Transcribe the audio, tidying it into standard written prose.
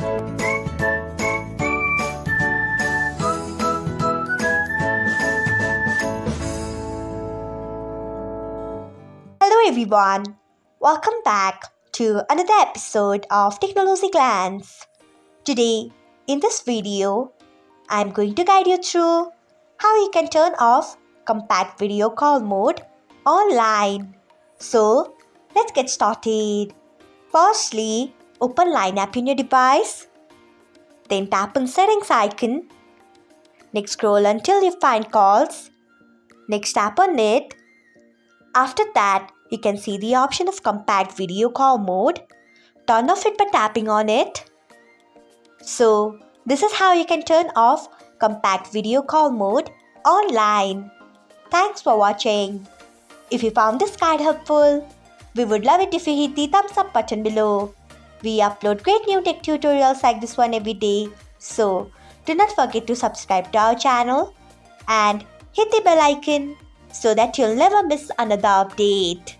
Hello everyone, welcome back to another episode of Technologyglance. Today, in this video, I'm going to guide you through how you can turn off compact video call mode online. So, let's get started. Firstly, open Line app in your device. Then tap on settings icon. Next scroll until you find calls. Next tap on it. After that, you can see the option of compact video call mode. Turn off it by tapping on it. So, this is how you can turn off compact video call mode online. Thanks for watching. If you found this guide helpful, we would love it if you hit the thumbs up button below. We upload great new tech tutorials like this one every day. So, do not forget to subscribe to our channel and hit the bell icon so that you'll never miss another update.